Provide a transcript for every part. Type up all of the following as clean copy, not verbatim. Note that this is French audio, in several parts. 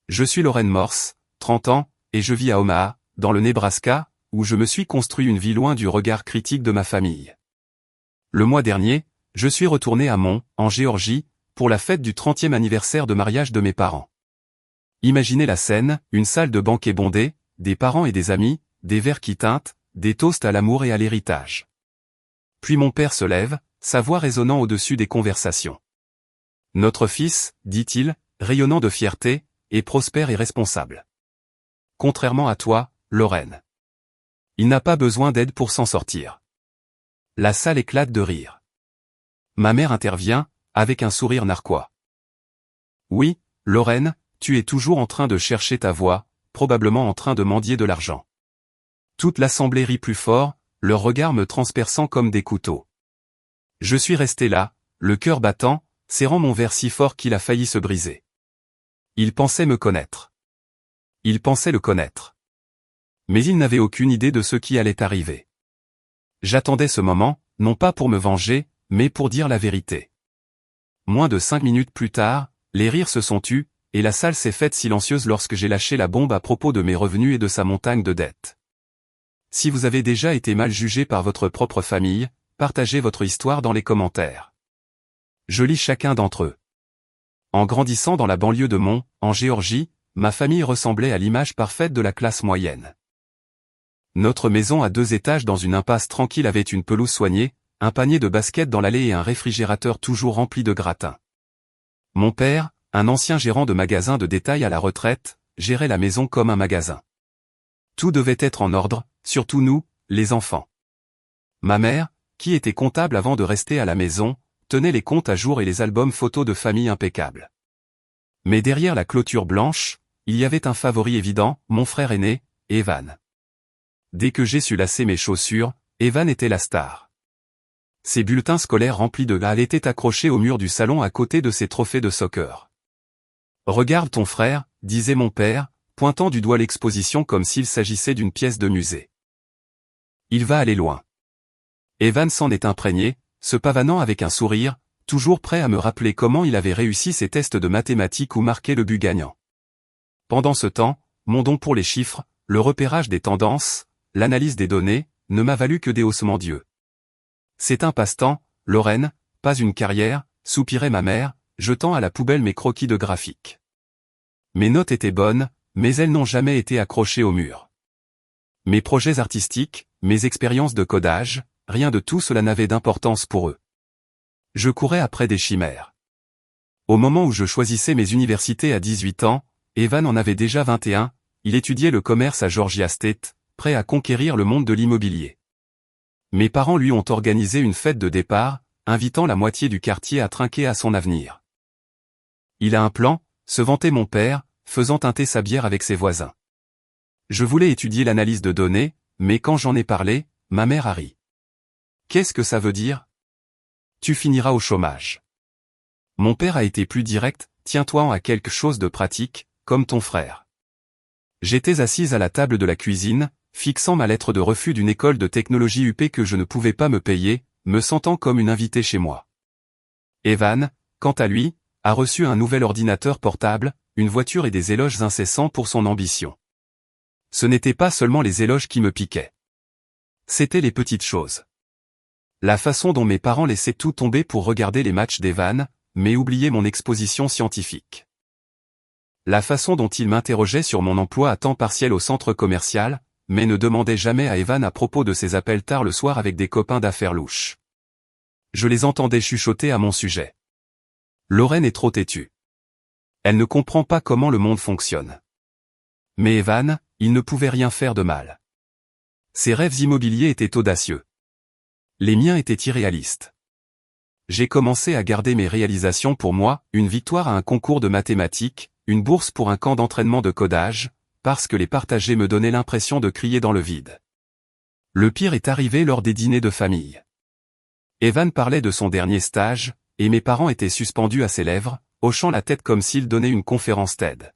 Je suis Lorraine Morse, 30 ans, et je vis à Omaha, dans le Nebraska, où je me suis construit une vie loin du regard critique de ma famille. Le mois dernier, je suis retourné à Mont, en Géorgie, pour la fête du 30e anniversaire de mariage de mes parents. Imaginez la scène, une salle de banquet bondée, des parents et des amis, des verres qui tintent, des toasts à l'amour et à l'héritage. Puis mon père se lève, sa voix résonnant au-dessus des conversations. Notre fils, dit-il, rayonnant de fierté, est prospère et responsable. Contrairement à toi, Lorraine. Il n'a pas besoin d'aide pour s'en sortir. La salle éclate de rire. Ma mère intervient, avec un sourire narquois. Oui, Lorraine, tu es toujours en train de chercher ta voie, probablement en train de mendier de l'argent. Toute l'assemblée rit plus fort, leurs regards me transperçant comme des couteaux. Je suis resté là, le cœur battant, serrant mon verre si fort qu'il a failli se briser. Il pensait me connaître. Il pensait le connaître. Mais il n'avait aucune idée de ce qui allait arriver. J'attendais ce moment, non pas pour me venger, mais pour dire la vérité. Moins de 5 minutes plus tard, les rires se sont tus, et la salle s'est faite silencieuse lorsque j'ai lâché la bombe à propos de mes revenus et de sa montagne de dettes. Si vous avez déjà été mal jugé par votre propre famille, partagez votre histoire dans les commentaires. Je lis chacun d'entre eux. En grandissant dans la banlieue de Mont, en Géorgie, ma famille ressemblait à l'image parfaite de la classe moyenne. Notre maison à 2 étages dans une impasse tranquille avait une pelouse soignée, un panier de basket dans l'allée et un réfrigérateur toujours rempli de gratins. Mon père, un ancien gérant de magasin de détail à la retraite, gérait la maison comme un magasin. Tout devait être en ordre, surtout nous, les enfants. Ma mère, qui était comptable avant de rester à la maison, tenait les comptes à jour et les albums photos de famille impeccables. Mais derrière la clôture blanche, il y avait un favori évident, mon frère aîné, Evan. Dès que j'ai su lasser mes chaussures, Evan était la star. Ses bulletins scolaires remplis de galles étaient accrochés au mur du salon à côté de ses trophées de soccer. « Regarde ton frère », disait mon père, pointant du doigt l'exposition comme s'il s'agissait d'une pièce de musée. Il va aller loin. Evan s'en est imprégné, se pavanant avec un sourire, toujours prêt à me rappeler comment il avait réussi ses tests de mathématiques ou marqué le but gagnant. Pendant ce temps, mon don pour les chiffres, le repérage des tendances, l'analyse des données, ne m'a valu que des haussements d'yeux. C'est un passe-temps, Lorraine, pas une carrière, soupirait ma mère, jetant à la poubelle mes croquis de graphique. Mes notes étaient bonnes, mais elles n'ont jamais été accrochées au mur. Mes projets artistiques, mes expériences de codage, rien de tout cela n'avait d'importance pour eux. Je courais après des chimères. Au moment où je choisissais mes universités à 18 ans, Evan en avait déjà 21, il étudiait le commerce à Georgia State, prêt à conquérir le monde de l'immobilier. Mes parents lui ont organisé une fête de départ, invitant la moitié du quartier à trinquer à son avenir. Il a un plan, se vantait mon père, faisant teinter sa bière avec ses voisins. Je voulais étudier l'analyse de données, mais quand j'en ai parlé, ma mère a ri. Qu'est-ce que ça veut dire? Tu finiras au chômage. Mon père a été plus direct, tiens-toi à quelque chose de pratique, comme ton frère. J'étais assise à la table de la cuisine, fixant ma lettre de refus d'une école de technologie UP que je ne pouvais pas me payer, me sentant comme une invitée chez moi. Evan, quant à lui, a reçu un nouvel ordinateur portable, une voiture et des éloges incessants pour son ambition. Ce n'étaient pas seulement les éloges qui me piquaient. C'étaient les petites choses. La façon dont mes parents laissaient tout tomber pour regarder les matchs d'Evan, mais oubliaient mon exposition scientifique. La façon dont ils m'interrogeaient sur mon emploi à temps partiel au centre commercial, mais ne demandaient jamais à Evan à propos de ses appels tard le soir avec des copains d'affaires louches. Je les entendais chuchoter à mon sujet. Lorraine est trop têtue. Elle ne comprend pas comment le monde fonctionne. Mais Evan, il ne pouvait rien faire de mal. Ses rêves immobiliers étaient audacieux. Les miens étaient irréalistes. J'ai commencé à garder mes réalisations pour moi, une victoire à un concours de mathématiques, une bourse pour un camp d'entraînement de codage, parce que les partager me donnait l'impression de crier dans le vide. Le pire est arrivé lors des dîners de famille. Evan parlait de son dernier stage, et mes parents étaient suspendus à ses lèvres, hochant la tête comme s'ils donnaient une conférence TED.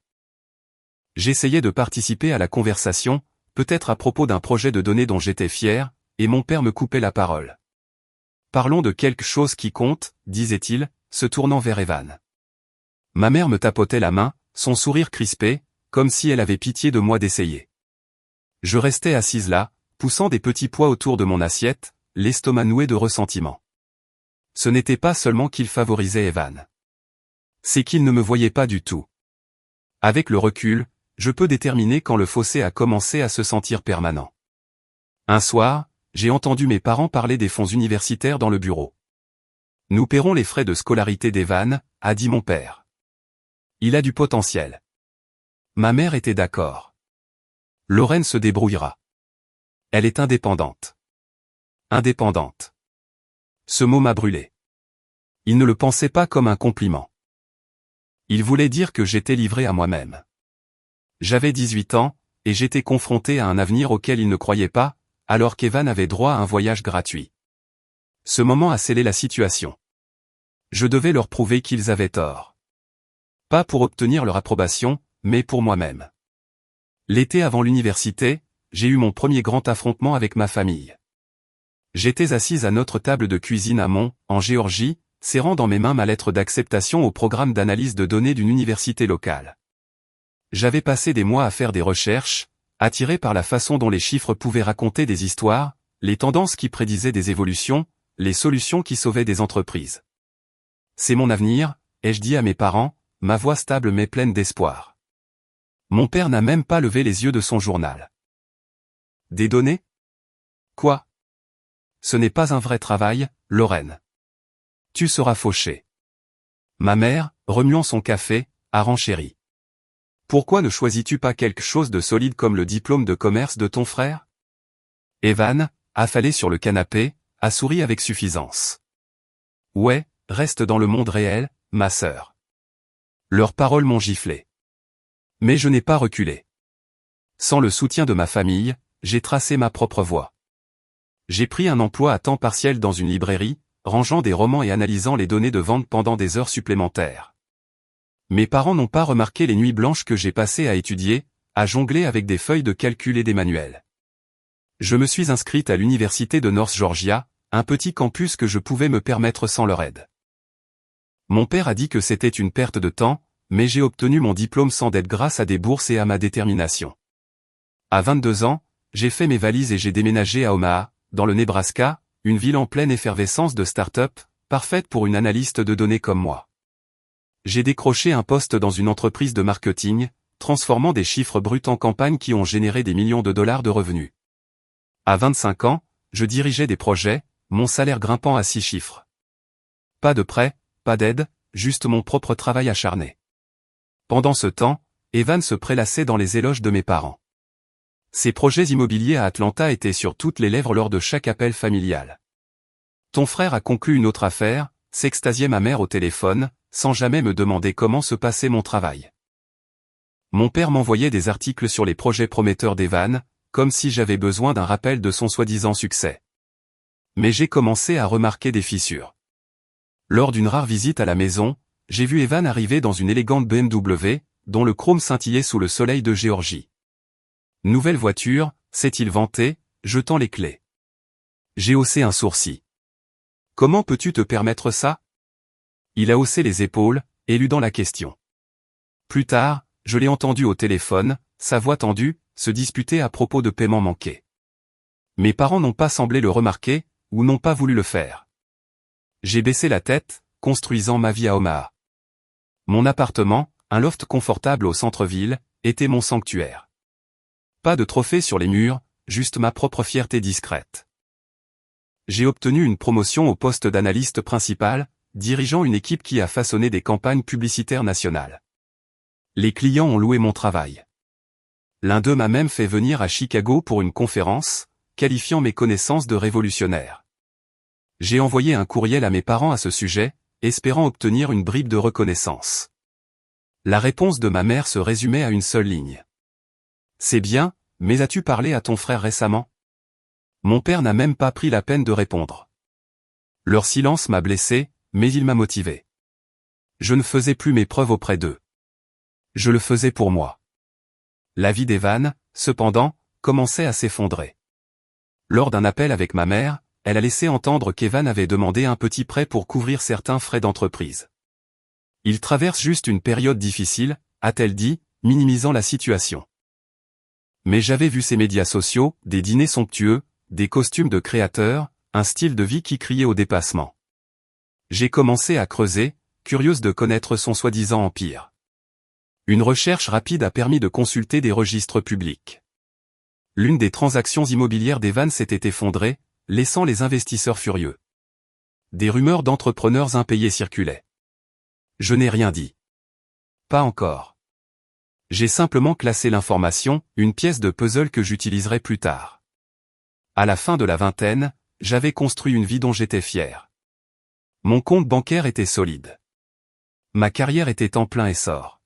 J'essayais de participer à la conversation, peut-être à propos d'un projet de données dont j'étais fier, et mon père me coupait la parole. Parlons de quelque chose qui compte, disait-il, se tournant vers Evan. Ma mère me tapotait la main, son sourire crispé, comme si elle avait pitié de moi d'essayer. Je restais assise là, poussant des petits pois autour de mon assiette, l'estomac noué de ressentiment. Ce n'était pas seulement qu'il favorisait Evan. C'est qu'il ne me voyait pas du tout. Avec le recul, je peux déterminer quand le fossé a commencé à se sentir permanent. Un soir, j'ai entendu mes parents parler des fonds universitaires dans le bureau. Nous paierons les frais de scolarité d'Evan, a dit mon père. Il a du potentiel. Ma mère était d'accord. Lorraine se débrouillera. Elle est indépendante. Indépendante. Ce mot m'a brûlé. Il ne le pensait pas comme un compliment. Il voulait dire que j'étais livré à moi-même. J'avais 18 ans, et j'étais confronté à un avenir auquel il ne croyait pas, alors qu'Evan avait droit à un voyage gratuit. Ce moment a scellé la situation. Je devais leur prouver qu'ils avaient tort. Pas pour obtenir leur approbation, mais pour moi-même. L'été avant l'université, j'ai eu mon premier grand affrontement avec ma famille. J'étais assise à notre table de cuisine à Mont, en Géorgie, serrant dans mes mains ma lettre d'acceptation au programme d'analyse de données d'une université locale. J'avais passé des mois à faire des recherches, attiré par la façon dont les chiffres pouvaient raconter des histoires, les tendances qui prédisaient des évolutions, les solutions qui sauvaient des entreprises. C'est mon avenir, ai-je dit à mes parents, ma voix stable mais pleine d'espoir. Mon père n'a même pas levé les yeux de son journal. Des données? Quoi? Ce n'est pas un vrai travail, Lorraine. Tu seras fauchée. Ma mère, remuant son café, a renchéri. Pourquoi ne choisis-tu pas quelque chose de solide comme le diplôme de commerce de ton frère? Evan, affalé sur le canapé, a souri avec suffisance. Ouais, reste dans le monde réel, ma sœur. Leurs paroles m'ont giflé. Mais je n'ai pas reculé. Sans le soutien de ma famille, j'ai tracé ma propre voie. J'ai pris un emploi à temps partiel dans une librairie, rangeant des romans et analysant les données de vente pendant des heures supplémentaires. Mes parents n'ont pas remarqué les nuits blanches que j'ai passées à étudier, à jongler avec des feuilles de calcul et des manuels. Je me suis inscrite à l'université de North Georgia, un petit campus que je pouvais me permettre sans leur aide. Mon père a dit que c'était une perte de temps, mais j'ai obtenu mon diplôme sans dette grâce à des bourses et à ma détermination. À 22 ans, j'ai fait mes valises et j'ai déménagé à Omaha, dans le Nebraska, une ville en pleine effervescence de start-up, parfaite pour une analyste de données comme moi. J'ai décroché un poste dans une entreprise de marketing, transformant des chiffres bruts en campagnes qui ont généré des millions de dollars de revenus. À 25 ans, je dirigeais des projets, mon salaire grimpant à 6 chiffres. Pas de prêt, pas d'aide, juste mon propre travail acharné. Pendant ce temps, Evan se prélassait dans les éloges de mes parents. Ses projets immobiliers à Atlanta étaient sur toutes les lèvres lors de chaque appel familial. Ton frère a conclu une autre affaire, s'extasiait ma mère au téléphone, sans jamais me demander comment se passait mon travail. Mon père m'envoyait des articles sur les projets prometteurs d'Evan, comme si j'avais besoin d'un rappel de son soi-disant succès. Mais j'ai commencé à remarquer des fissures. Lors d'une rare visite à la maison, j'ai vu Evan arriver dans une élégante BMW, dont le chrome scintillait sous le soleil de Géorgie. Nouvelle voiture, s'est-il vanté, jetant les clés. J'ai haussé un sourcil. Comment peux-tu te permettre ça? Il a haussé les épaules, éludant la question. Plus tard, je l'ai entendu au téléphone, sa voix tendue, se disputer à propos de paiements manqués. Mes parents n'ont pas semblé le remarquer, ou n'ont pas voulu le faire. J'ai baissé la tête, construisant ma vie à Omaha. Mon appartement, un loft confortable au centre-ville, était mon sanctuaire. Pas de trophée sur les murs, juste ma propre fierté discrète. J'ai obtenu une promotion au poste d'analyste principal, dirigeant une équipe qui a façonné des campagnes publicitaires nationales. Les clients ont loué mon travail. L'un d'eux m'a même fait venir à Chicago pour une conférence, qualifiant mes connaissances de révolutionnaires. J'ai envoyé un courriel à mes parents à ce sujet, espérant obtenir une bribe de reconnaissance. La réponse de ma mère se résumait à une seule ligne. C'est bien, mais as-tu parlé à ton frère récemment? Mon père n'a même pas pris la peine de répondre. Leur silence m'a blessé, mais il m'a motivé. Je ne faisais plus mes preuves auprès d'eux. Je le faisais pour moi. La vie d'Evan, cependant, commençait à s'effondrer. Lors d'un appel avec ma mère, elle a laissé entendre qu'Evan avait demandé un petit prêt pour couvrir certains frais d'entreprise. Il traverse juste une période difficile, a-t-elle dit, minimisant la situation. Mais j'avais vu ces médias sociaux, des dîners somptueux, des costumes de créateurs, un style de vie qui criait au dépassement. J'ai commencé à creuser, curieuse de connaître son soi-disant empire. Une recherche rapide a permis de consulter des registres publics. L'une des transactions immobilières d'Evan s'était effondrée, laissant les investisseurs furieux. Des rumeurs d'entrepreneurs impayés circulaient. Je n'ai rien dit. Pas encore. J'ai simplement classé l'information, une pièce de puzzle que j'utiliserai plus tard. À la fin de la vingtaine, j'avais construit une vie dont j'étais fier. Mon compte bancaire était solide. Ma carrière était en plein essor.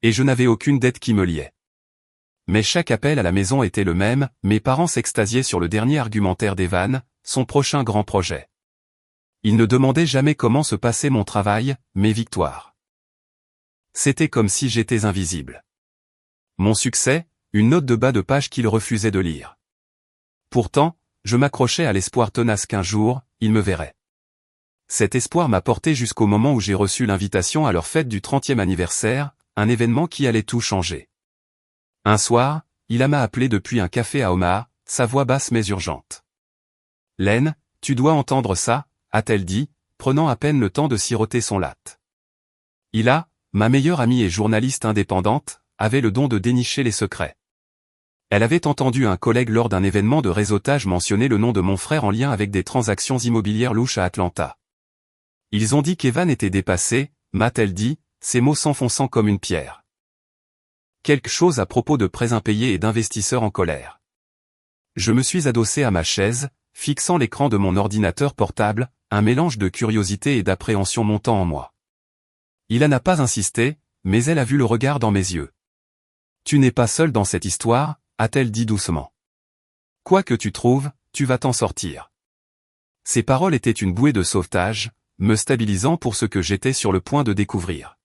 Et je n'avais aucune dette qui me liait. Mais chaque appel à la maison était le même, mes parents s'extasiaient sur le dernier argumentaire d'Evan, son prochain grand projet. Ils ne demandaient jamais comment se passait mon travail, mes victoires. C'était comme si j'étais invisible. Mon succès, une note de bas de page qu'ils refusaient de lire. Pourtant, je m'accrochais à l'espoir tenace qu'un jour, ils me verraient. Cet espoir m'a porté jusqu'au moment où j'ai reçu l'invitation à leur fête du 30e anniversaire, un événement qui allait tout changer. Un soir, il m'a appelé depuis un café à Omaha, sa voix basse mais urgente. « Len, tu dois entendre ça », a-t-elle dit, prenant à peine le temps de siroter son latte. Ma meilleure amie et journaliste indépendante, avait le don de dénicher les secrets. Elle avait entendu un collègue lors d'un événement de réseautage mentionner le nom de mon frère en lien avec des transactions immobilières louches à Atlanta. Ils ont dit qu'Evan était dépassé, m'a-t-elle dit, ses mots s'enfonçant comme une pierre. Quelque chose à propos de prêts impayés et d'investisseurs en colère. Je me suis adossé à ma chaise, fixant l'écran de mon ordinateur portable, un mélange de curiosité et d'appréhension montant en moi. Il n'a pas insisté, mais elle a vu le regard dans mes yeux. « Tu n'es pas seul dans cette histoire », a-t-elle dit doucement. « Quoi que tu trouves, tu vas t'en sortir. » Ces paroles étaient une bouée de sauvetage, me stabilisant pour ce que j'étais sur le point de découvrir.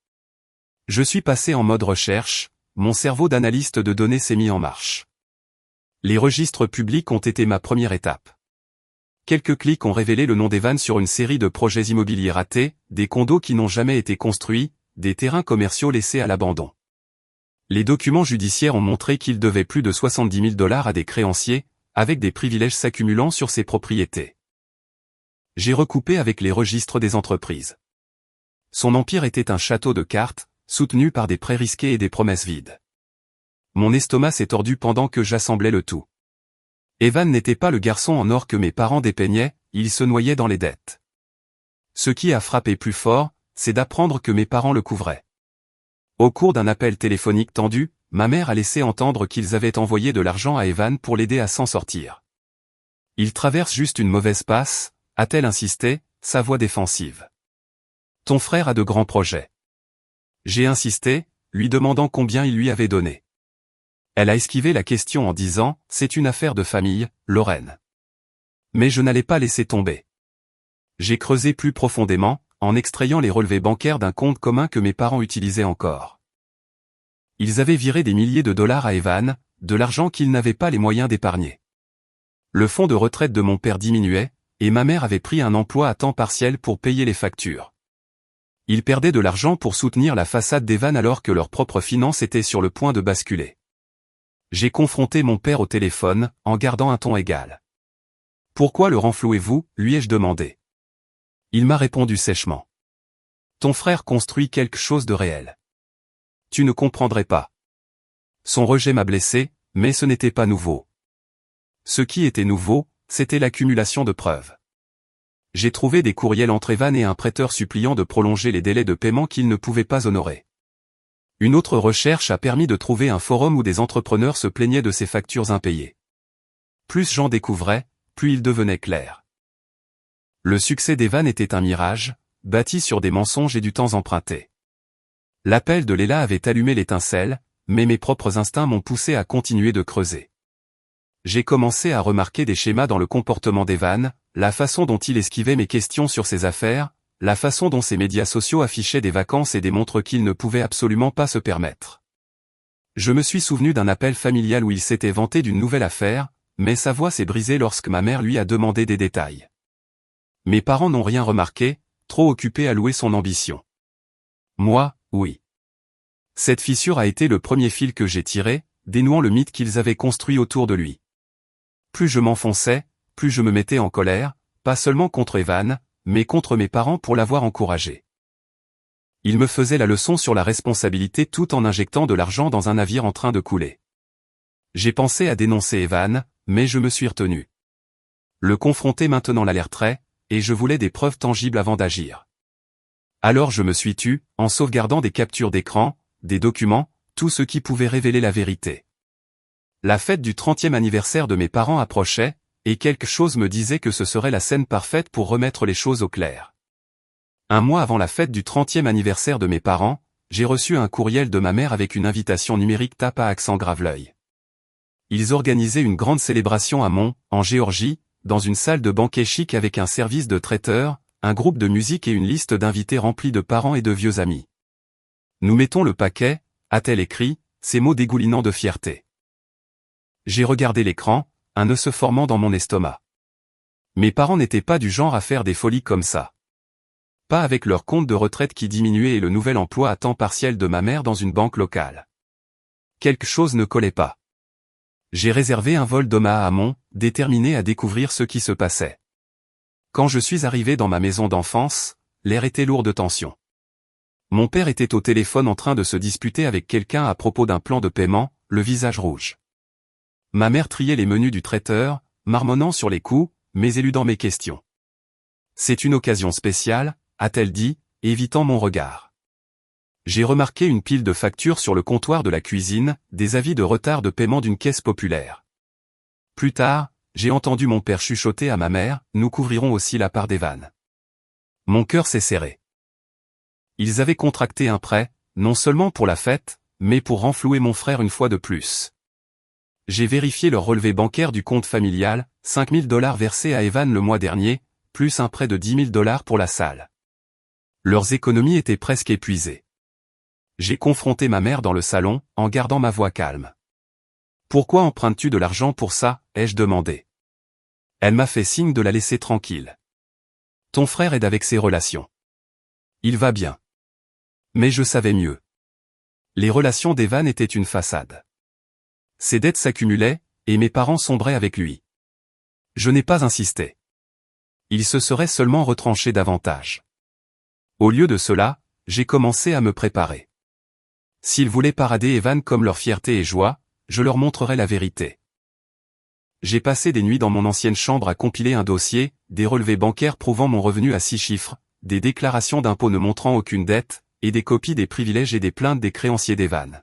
Je suis passé en mode recherche, mon cerveau d'analyste de données s'est mis en marche. Les registres publics ont été ma première étape. Quelques clics ont révélé le nom d'Evan sur une série de projets immobiliers ratés, des condos qui n'ont jamais été construits, des terrains commerciaux laissés à l'abandon. Les documents judiciaires ont montré qu'il devait plus de 70 000 $ à des créanciers, avec des privilèges s'accumulant sur ses propriétés. J'ai recoupé avec les registres des entreprises. Son empire était un château de cartes, soutenu par des prêts risqués et des promesses vides. Mon estomac s'est tordu pendant que j'assemblais le tout. Evan n'était pas le garçon en or que mes parents dépeignaient, il se noyait dans les dettes. Ce qui a frappé plus fort, c'est d'apprendre que mes parents le couvraient. Au cours d'un appel téléphonique tendu, ma mère a laissé entendre qu'ils avaient envoyé de l'argent à Evan pour l'aider à s'en sortir. Il traverse juste une mauvaise passe, a-t-elle insisté, sa voix défensive. Ton frère a de grands projets. J'ai insisté, lui demandant combien il lui avait donné. Elle a esquivé la question en disant, c'est une affaire de famille, Lorraine. Mais je n'allais pas laisser tomber. J'ai creusé plus profondément, en extrayant les relevés bancaires d'un compte commun que mes parents utilisaient encore. Ils avaient viré des milliers de dollars à Evan, de l'argent qu'ils n'avaient pas les moyens d'épargner. Le fonds de retraite de mon père diminuait, et ma mère avait pris un emploi à temps partiel pour payer les factures. Ils perdaient de l'argent pour soutenir la façade d'Evan alors que leurs propres finances étaient sur le point de basculer. J'ai confronté mon père au téléphone, en gardant un ton égal. « Pourquoi le renflouez-vous » lui ai-je demandé. Il m'a répondu sèchement. « Ton frère construit quelque chose de réel. Tu ne comprendrais pas. » Son rejet m'a blessé, mais ce n'était pas nouveau. Ce qui était nouveau, c'était l'accumulation de preuves. J'ai trouvé des courriels entre Evan et un prêteur suppliant de prolonger les délais de paiement qu'il ne pouvait pas honorer. Une autre recherche a permis de trouver un forum où des entrepreneurs se plaignaient de ces factures impayées. Plus j'en découvrais, plus il devenait clair. Le succès d'Evan était un mirage, bâti sur des mensonges et du temps emprunté. L'appel de Léla avait allumé l'étincelle, mais mes propres instincts m'ont poussé à continuer de creuser. J'ai commencé à remarquer des schémas dans le comportement d'Evan, la façon dont il esquivait mes questions sur ses affaires, la façon dont ses médias sociaux affichaient des vacances et des montres qu'il ne pouvait absolument pas se permettre. Je me suis souvenu d'un appel familial où il s'était vanté d'une nouvelle affaire, mais sa voix s'est brisée lorsque ma mère lui a demandé des détails. Mes parents n'ont rien remarqué, trop occupés à louer son ambition. Moi, oui. Cette fissure a été le premier fil que j'ai tiré, dénouant le mythe qu'ils avaient construit autour de lui. Plus je m'enfonçais, plus je me mettais en colère, pas seulement contre Evan, mais contre mes parents pour l'avoir encouragé. Ils me faisaient la leçon sur la responsabilité tout en injectant de l'argent dans un navire en train de couler. J'ai pensé à dénoncer Evan, mais je me suis retenu. Le confronter maintenant l'alerterait, et je voulais des preuves tangibles avant d'agir. Alors je me suis tu, en sauvegardant des captures d'écran, des documents, tout ce qui pouvait révéler la vérité. La fête du 30e anniversaire de mes parents approchait, et quelque chose me disait que ce serait la scène parfaite pour remettre les choses au clair. Un mois avant la fête du 30e anniversaire de mes parents, j'ai reçu un courriel de ma mère avec une invitation numérique tape à accent Graveleuil. Ils organisaient une grande célébration à Mont, en Géorgie, dans une salle de banquet chic avec un service de traiteur, un groupe de musique et une liste d'invités remplis de parents et de vieux amis. Nous mettons le paquet, a-t-elle écrit, ces mots dégoulinant de fierté. J'ai regardé l'écran, un nœud se formant dans mon estomac. Mes parents n'étaient pas du genre à faire des folies comme ça. Pas avec leur compte de retraite qui diminuait et le nouvel emploi à temps partiel de ma mère dans une banque locale. Quelque chose ne collait pas. J'ai réservé un vol d'Omaha à Mont, déterminé à découvrir ce qui se passait. Quand je suis arrivé dans ma maison d'enfance, l'air était lourd de tension. Mon père était au téléphone en train de se disputer avec quelqu'un à propos d'un plan de paiement, le visage rouge. Ma mère triait les menus du traiteur, marmonnant sur les coups, mais éludant mes questions. C'est une occasion spéciale, a-t-elle dit, évitant mon regard. J'ai remarqué une pile de factures sur le comptoir de la cuisine, des avis de retard de paiement d'une caisse populaire. Plus tard, j'ai entendu mon père chuchoter à ma mère, nous couvrirons aussi la part d'Evan. Mon cœur s'est serré. Ils avaient contracté un prêt, non seulement pour la fête, mais pour renflouer mon frère une fois de plus. J'ai vérifié leur relevé bancaire du compte familial, 5 000 $ versés à Evan le mois dernier, plus un prêt de 10 000 $ pour la salle. Leurs économies étaient presque épuisées. J'ai confronté ma mère dans le salon, en gardant ma voix calme. « Pourquoi empruntes-tu de l'argent pour ça ?» ai-je demandé. Elle m'a fait signe de la laisser tranquille. « Ton frère aide avec ses relations. Il va bien. » Mais je savais mieux. Les relations d'Evan étaient une façade. Ses dettes s'accumulaient, et mes parents sombraient avec lui. Je n'ai pas insisté. Il se serait seulement retranché davantage. Au lieu de cela, j'ai commencé à me préparer. S'ils voulaient parader Evan comme leur fierté et joie, je leur montrerais la vérité. J'ai passé des nuits dans mon ancienne chambre à compiler un dossier, des relevés bancaires prouvant mon revenu à 6 chiffres, des déclarations d'impôts ne montrant aucune dette, et des copies des privilèges et des plaintes des créanciers d'Evan.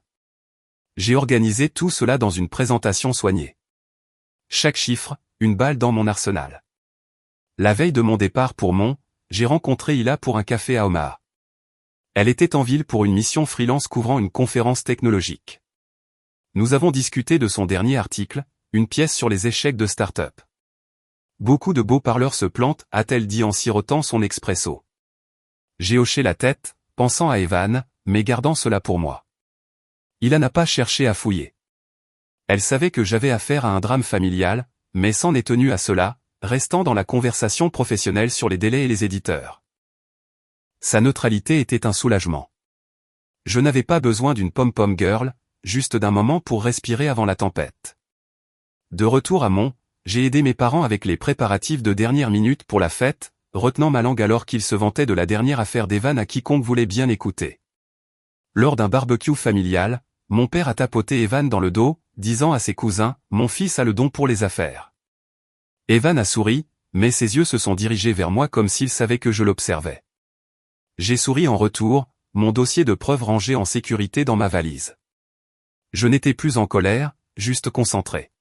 J'ai organisé tout cela dans une présentation soignée. Chaque chiffre, une balle dans mon arsenal. La veille de mon départ pour Mont, j'ai rencontré Hila pour un café à Omaha. Elle était en ville pour une mission freelance couvrant une conférence technologique. Nous avons discuté de son dernier article, une pièce sur les échecs de start-up. Beaucoup de beaux parleurs se plantent, a-t-elle dit en sirotant son expresso. J'ai hoché la tête, pensant à Evan, mais gardant cela pour moi. Hila n'a pas cherché à fouiller. Elle savait que j'avais affaire à un drame familial, mais s'en est tenue à cela, restant dans la conversation professionnelle sur les délais et les éditeurs. Sa neutralité était un soulagement. Je n'avais pas besoin d'une pom-pom girl, juste d'un moment pour respirer avant la tempête. De retour à Mont, j'ai aidé mes parents avec les préparatifs de dernière minute pour la fête, retenant ma langue alors qu'ils se vantaient de la dernière affaire d'Evan à quiconque voulait bien écouter. Lors d'un barbecue familial, mon père a tapoté Evan dans le dos, disant à ses cousins, « Mon fils a le don pour les affaires. » Evan a souri, mais ses yeux se sont dirigés vers moi comme s'il savait que je l'observais. J'ai souri en retour, mon dossier de preuves rangé en sécurité dans ma valise. Je n'étais plus en colère, juste concentré.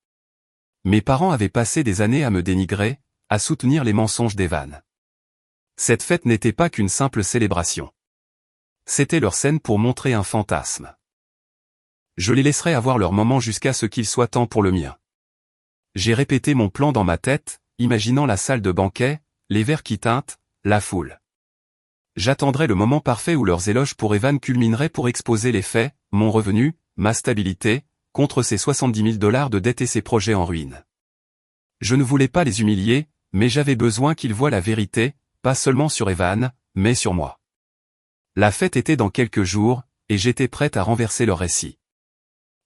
Mes parents avaient passé des années à me dénigrer, à soutenir les mensonges d'Evan. Cette fête n'était pas qu'une simple célébration. C'était leur scène pour montrer un fantasme. Je les laisserai avoir leur moment jusqu'à ce qu'il soit temps pour le mien. J'ai répété mon plan dans ma tête, imaginant la salle de banquet, les verres qui tintent, la foule. J'attendrai le moment parfait où leurs éloges pour Evan culmineraient pour exposer les faits, mon revenu, ma stabilité, contre ses 70 000 $ de dette et ses projets en ruine. Je ne voulais pas les humilier, mais j'avais besoin qu'ils voient la vérité, pas seulement sur Evan, mais sur moi. La fête était dans quelques jours, et j'étais prête à renverser leur récit.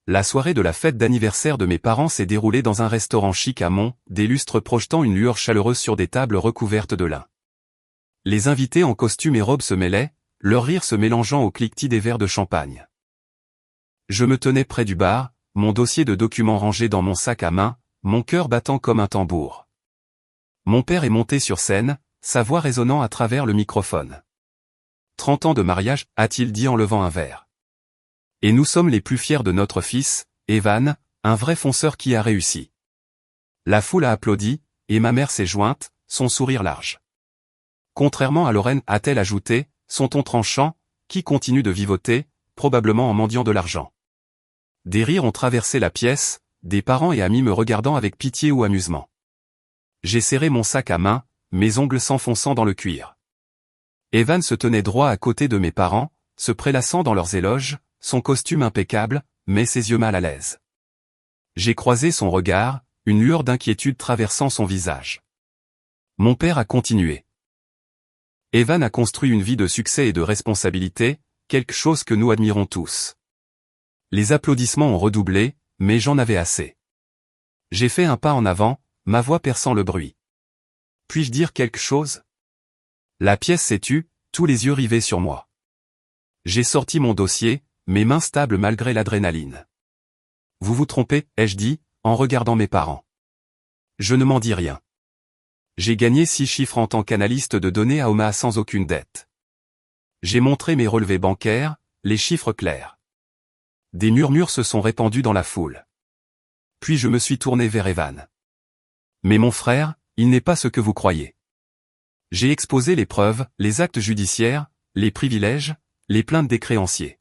La soirée de la fête d'anniversaire de mes parents s'est déroulée dans un restaurant chic à Mont, des lustres projetant une lueur chaleureuse sur des tables recouvertes de lin. Les invités en costume et robe se mêlaient, leur rire se mélangeant au cliquetis des verres de champagne. Je me tenais près du bar, mon dossier de documents rangé dans mon sac à main, mon cœur battant comme un tambour. Mon père est monté sur scène, sa voix résonnant à travers le microphone. 30 ans de mariage, a-t-il dit en levant un verre. Et nous sommes les plus fiers de notre fils, Evan, un vrai fonceur qui a réussi. La foule a applaudi, et ma mère s'est jointe, son sourire large. Contrairement à Lorraine, a-t-elle ajouté, son ton tranchant, qui continue de vivoter, probablement en mendiant de l'argent. Des rires ont traversé la pièce, des parents et amis me regardant avec pitié ou amusement. J'ai serré mon sac à main, mes ongles s'enfonçant dans le cuir. Evan se tenait droit à côté de mes parents, se prélassant dans leurs éloges, son costume impeccable, mais ses yeux mal à l'aise. J'ai croisé son regard, une lueur d'inquiétude traversant son visage. Mon père a continué. Evan a construit une vie de succès et de responsabilité, quelque chose que nous admirons tous. Les applaudissements ont redoublé, mais j'en avais assez. J'ai fait un pas en avant, ma voix perçant le bruit. Puis-je dire quelque chose? La pièce s'est tue, tous les yeux rivés sur moi. J'ai sorti mon dossier, mes mains stables malgré l'adrénaline. Vous vous trompez, ai-je dit, en regardant mes parents. Je ne m'en dis rien. J'ai gagné 6 chiffres en tant qu'analyste de données à Omaha sans aucune dette. J'ai montré mes relevés bancaires, les chiffres clairs. Des murmures se sont répandus dans la foule. Puis je me suis tourné vers Evan. Mais mon frère, il n'est pas ce que vous croyez. J'ai exposé les preuves, les actes judiciaires, les privilèges, les plaintes des créanciers.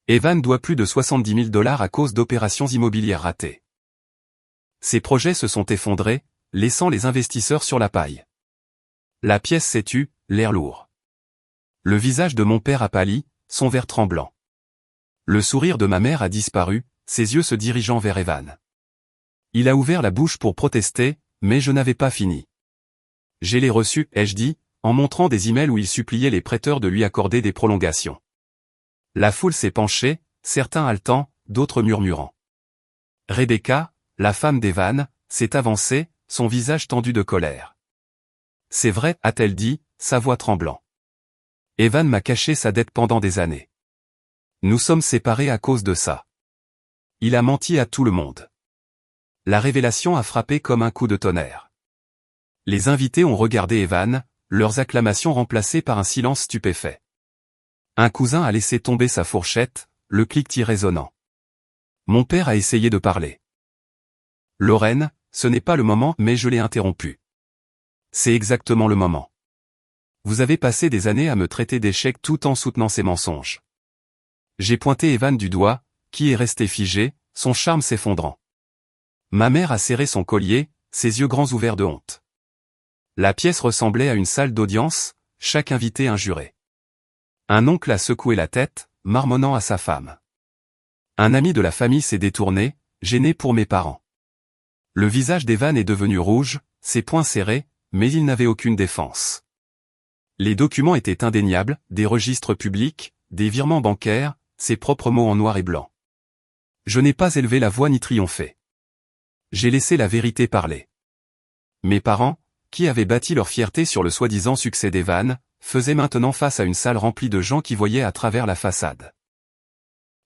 Evan doit plus de 70 000 $ à cause d'opérations immobilières ratées. Ses projets se sont effondrés, laissant les investisseurs sur la paille. La pièce s'est tue, l'air lourd. Le visage de mon père a pâli, son verre tremblant. Le sourire de ma mère a disparu, ses yeux se dirigeant vers Evan. Il a ouvert la bouche pour protester, mais je n'avais pas fini. J'ai les reçus, ai-je dit, en montrant des emails où il suppliait les prêteurs de lui accorder des prolongations. La foule s'est penchée, certains haletants, d'autres murmurant. Rebecca, la femme d'Evan, s'est avancée, son visage tendu de colère. C'est vrai, a-t-elle dit, sa voix tremblant. Evan m'a caché sa dette pendant des années. Nous sommes séparés à cause de ça. Il a menti à tout le monde. La révélation a frappé comme un coup de tonnerre. Les invités ont regardé Evan, leurs acclamations remplacées par un silence stupéfait. Un cousin a laissé tomber sa fourchette, le cliquetis résonnant. Mon père a essayé de parler. Lorraine, ce n'est pas le moment, mais je l'ai interrompu. C'est exactement le moment. Vous avez passé des années à me traiter d'échec tout en soutenant ces mensonges. J'ai pointé Evan du doigt, qui est resté figé, son charme s'effondrant. Ma mère a serré son collier, ses yeux grands ouverts de honte. La pièce ressemblait à une salle d'audience, chaque invité injuré. Un oncle a secoué la tête, marmonnant à sa femme. Un ami de la famille s'est détourné, gêné pour mes parents. Le visage d'Evan est devenu rouge, ses poings serrés, mais il n'avait aucune défense. Les documents étaient indéniables, des registres publics, des virements bancaires, ses propres mots en noir et blanc. Je n'ai pas élevé la voix ni triomphé. J'ai laissé la vérité parler. Mes parents, qui avaient bâti leur fierté sur le soi-disant succès d'Evan, faisaient maintenant face à une salle remplie de gens qui voyaient à travers la façade.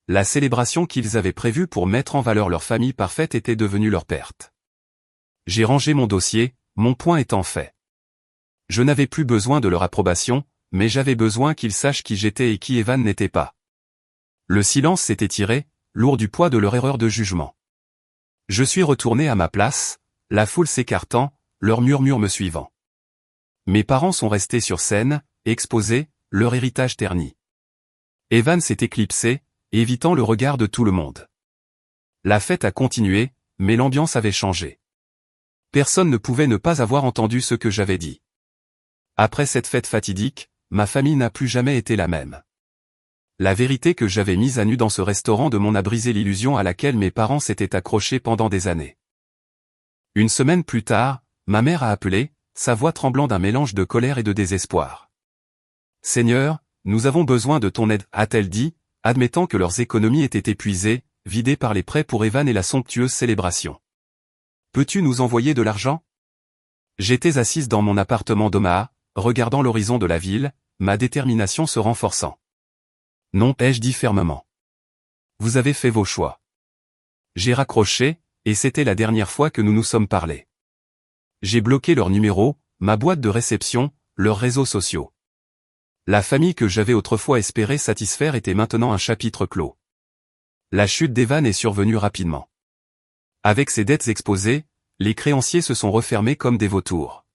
La célébration qu'ils avaient prévue pour mettre en valeur leur famille parfaite était devenue leur perte. J'ai rangé mon dossier, mon point étant fait. Je n'avais plus besoin de leur approbation, mais j'avais besoin qu'ils sachent qui j'étais et qui Evan n'était pas. Le silence s'est étiré, lourd du poids de leur erreur de jugement. Je suis retourné à ma place, la foule s'écartant, leurs murmures me suivant. Mes parents sont restés sur scène, exposés, leur héritage terni. Evan s'est éclipsé, évitant le regard de tout le monde. La fête a continué, mais l'ambiance avait changé. Personne ne pouvait ne pas avoir entendu ce que j'avais dit. Après cette fête fatidique, ma famille n'a plus jamais été la même. La vérité que j'avais mise à nu dans ce restaurant de Mont a brisé l'illusion à laquelle mes parents s'étaient accrochés pendant des années. Une semaine plus tard, ma mère a appelé, sa voix tremblant d'un mélange de colère et de désespoir. « Seigneur, nous avons besoin de ton aide », a-t-elle dit, admettant que leurs économies étaient épuisées, vidées par les prêts pour Evan et la somptueuse célébration. « Peux-tu nous envoyer de l'argent ?» J'étais assise dans mon appartement d'Omaha, regardant l'horizon de la ville, ma détermination se renforçant. « Non, ai-je dit fermement. Vous avez fait vos choix. » J'ai raccroché, et c'était la dernière fois que nous nous sommes parlé. J'ai bloqué leur numéro, ma boîte de réception, leurs réseaux sociaux. La famille que j'avais autrefois espéré satisfaire était maintenant un chapitre clos. La chute d'Evan est survenue rapidement. Avec ses dettes exposées, les créanciers se sont refermés comme des vautours.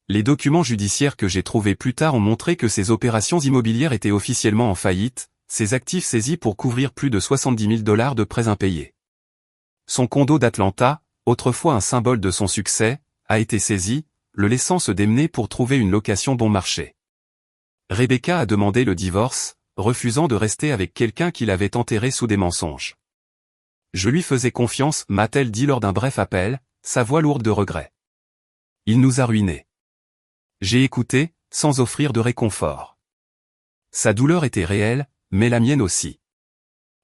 Les documents judiciaires que j'ai trouvés plus tard ont montré que ses opérations immobilières étaient officiellement en faillite, ses actifs saisis pour couvrir plus de 70 000 $ de prêts impayés. Son condo d'Atlanta, autrefois un symbole de son succès, a été saisi, le laissant se démener pour trouver une location bon marché. Rebecca a demandé le divorce, refusant de rester avec quelqu'un qui l'avait enterré sous des mensonges. Je lui faisais confiance, m'a-t-elle dit lors d'un bref appel, sa voix lourde de regret. Il nous a ruinés. J'ai écouté, sans offrir de réconfort. Sa douleur était réelle, mais la mienne aussi.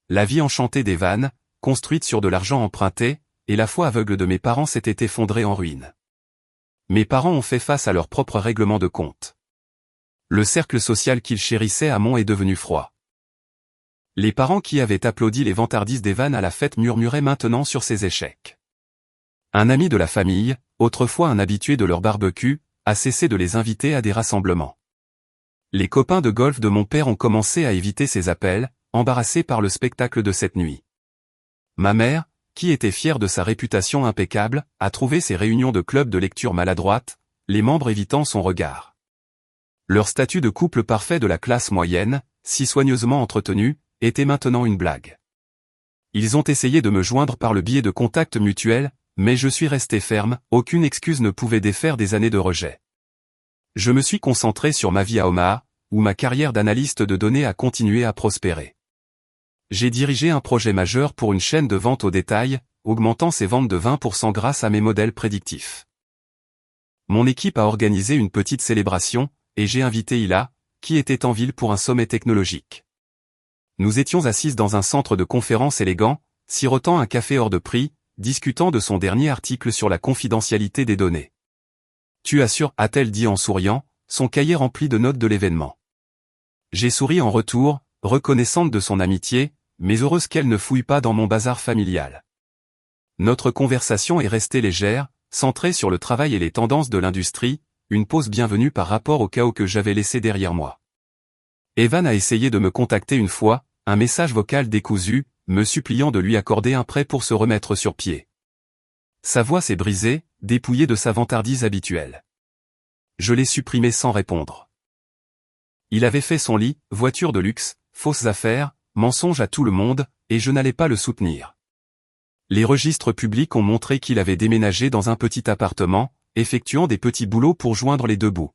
La vie enchantée d'Evan, construite sur de l'argent emprunté, et la foi aveugle de mes parents s'était effondrée en ruine. Mes parents ont fait face à leur propre règlement de compte. Le cercle social qu'ils chérissaient à Mont est devenu froid. Les parents qui avaient applaudi les vantardises d'Evan à la fête murmuraient maintenant sur ses échecs. Un ami de la famille, autrefois un habitué de leur barbecue, a cessé de les inviter à des rassemblements. Les copains de golf de mon père ont commencé à éviter ses appels, embarrassés par le spectacle de cette nuit. Ma mère, qui était fière de sa réputation impeccable, a trouvé ses réunions de club de lecture maladroites, les membres évitant son regard. Leur statut de couple parfait de la classe moyenne, si soigneusement entretenu, était maintenant une blague. Ils ont essayé de me joindre par le biais de contacts mutuels, mais je suis resté ferme, aucune excuse ne pouvait défaire des années de rejet. Je me suis concentré sur ma vie à Omaha, où ma carrière d'analyste de données a continué à prospérer. J'ai dirigé un projet majeur pour une chaîne de vente au détail, augmentant ses ventes de 20% grâce à mes modèles prédictifs. Mon équipe a organisé une petite célébration, et j'ai invité Hila, qui était en ville pour un sommet technologique. Nous étions assises dans un centre de conférence élégant, sirotant un café hors de prix, discutant de son dernier article sur la confidentialité des données. Tu assures, a-t-elle dit en souriant, son cahier rempli de notes de l'événement. J'ai souri en retour, reconnaissante de son amitié, mais heureuse qu'elle ne fouille pas dans mon bazar familial. Notre conversation est restée légère, centrée sur le travail et les tendances de l'industrie, une pause bienvenue par rapport au chaos que j'avais laissé derrière moi. Evan a essayé de me contacter une fois, un message vocal décousu, me suppliant de lui accorder un prêt pour se remettre sur pied. Sa voix s'est brisée, dépouillée de sa vantardise habituelle. Je l'ai supprimé sans répondre. Il avait fait son lit, voiture de luxe, fausses affaires, mensonges à tout le monde, et je n'allais pas le soutenir. Les registres publics ont montré qu'il avait déménagé dans un petit appartement, effectuant des petits boulots pour joindre les deux bouts.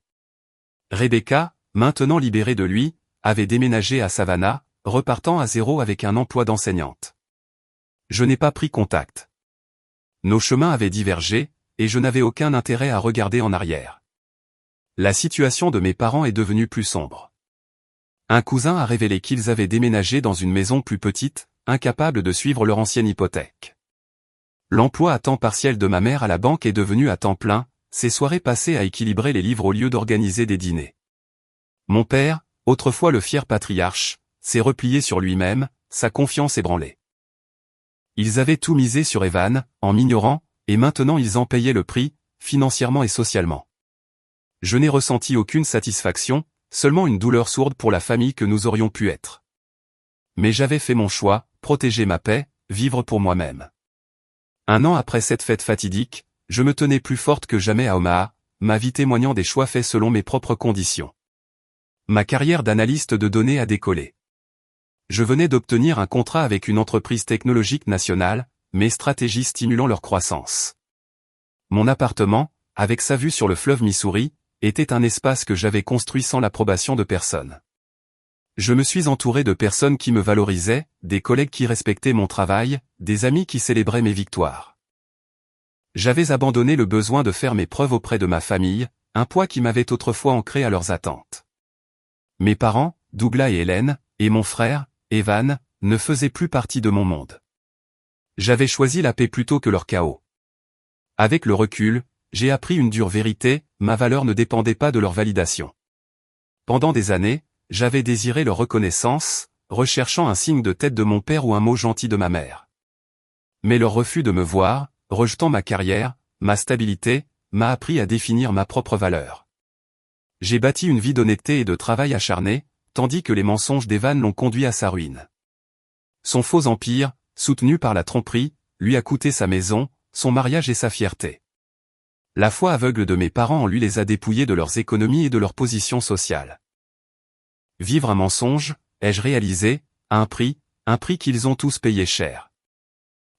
Rebecca, maintenant libérée de lui, avait déménagé à Savannah, repartant à zéro avec un emploi d'enseignante. Je n'ai pas pris contact. Nos chemins avaient divergé, et je n'avais aucun intérêt à regarder en arrière. La situation de mes parents est devenue plus sombre. Un cousin a révélé qu'ils avaient déménagé dans une maison plus petite, incapable de suivre leur ancienne hypothèque. L'emploi à temps partiel de ma mère à la banque est devenu à temps plein, ses soirées passées à équilibrer les livres au lieu d'organiser des dîners. Mon père, autrefois le fier patriarche, s'est replié sur lui-même, sa confiance ébranlée. Ils avaient tout misé sur Evan, en m'ignorant, et maintenant ils en payaient le prix, financièrement et socialement. Je n'ai ressenti aucune satisfaction, seulement une douleur sourde pour la famille que nous aurions pu être. Mais j'avais fait mon choix, protéger ma paix, vivre pour moi-même. Un an après cette fête fatidique, je me tenais plus forte que jamais à Omaha, ma vie témoignant des choix faits selon mes propres conditions. Ma carrière d'analyste de données a décollé. Je venais d'obtenir un contrat avec une entreprise technologique nationale, mes stratégies stimulant leur croissance. Mon appartement, avec sa vue sur le fleuve Missouri, était un espace que j'avais construit sans l'approbation de personne. Je me suis entouré de personnes qui me valorisaient, des collègues qui respectaient mon travail, des amis qui célébraient mes victoires. J'avais abandonné le besoin de faire mes preuves auprès de ma famille, un poids qui m'avait autrefois ancré à leurs attentes. Mes parents, Douglas et Hélène, et mon frère, Evan, ne faisaient plus partie de mon monde. J'avais choisi la paix plutôt que leur chaos. Avec le recul, j'ai appris une dure vérité, ma valeur ne dépendait pas de leur validation. Pendant des années, j'avais désiré leur reconnaissance, recherchant un signe de tête de mon père ou un mot gentil de ma mère. Mais leur refus de me voir, rejetant ma carrière, ma stabilité, m'a appris à définir ma propre valeur. J'ai bâti une vie d'honnêteté et de travail acharné, tandis que les mensonges d'Evan l'ont conduit à sa ruine. Son faux empire, soutenu par la tromperie, lui a coûté sa maison, son mariage et sa fierté. La foi aveugle de mes parents en lui les a dépouillés de leurs économies et de leur position sociale. Vivre un mensonge, ai-je réalisé, à un prix qu'ils ont tous payé cher.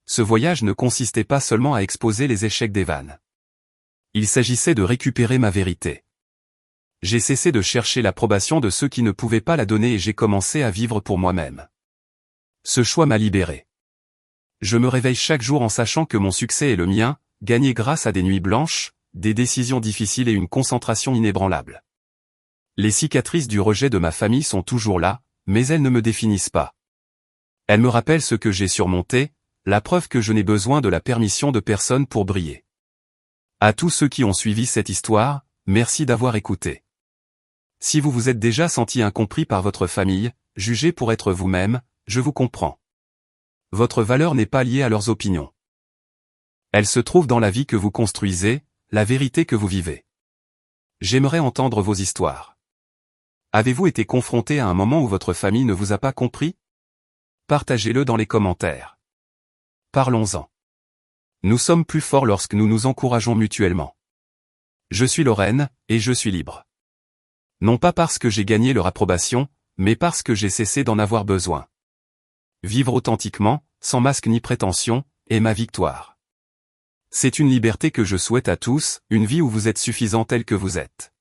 Ce voyage ne consistait pas seulement à exposer les échecs d'Evan. Il s'agissait de récupérer ma vérité. J'ai cessé de chercher l'approbation de ceux qui ne pouvaient pas la donner et j'ai commencé à vivre pour moi-même. Ce choix m'a libéré. Je me réveille chaque jour en sachant que mon succès est le mien, gagné grâce à des nuits blanches, des décisions difficiles et une concentration inébranlable. Les cicatrices du rejet de ma famille sont toujours là, mais elles ne me définissent pas. Elles me rappellent ce que j'ai surmonté, la preuve que je n'ai besoin de la permission de personne pour briller. À tous ceux qui ont suivi cette histoire, merci d'avoir écouté. Si vous vous êtes déjà senti incompris par votre famille, jugé pour être vous-même, je vous comprends. Votre valeur n'est pas liée à leurs opinions. Elle se trouve dans la vie que vous construisez, la vérité que vous vivez. J'aimerais entendre vos histoires. Avez-vous été confronté à un moment où votre famille ne vous a pas compris? Partagez-le dans les commentaires. Parlons-en. Nous sommes plus forts lorsque nous nous encourageons mutuellement. Je suis Lorraine, et je suis libre. Non pas parce que j'ai gagné leur approbation, mais parce que j'ai cessé d'en avoir besoin. Vivre authentiquement, sans masque ni prétention, est ma victoire. C'est une liberté que je souhaite à tous, une vie où vous êtes suffisant tel que vous êtes.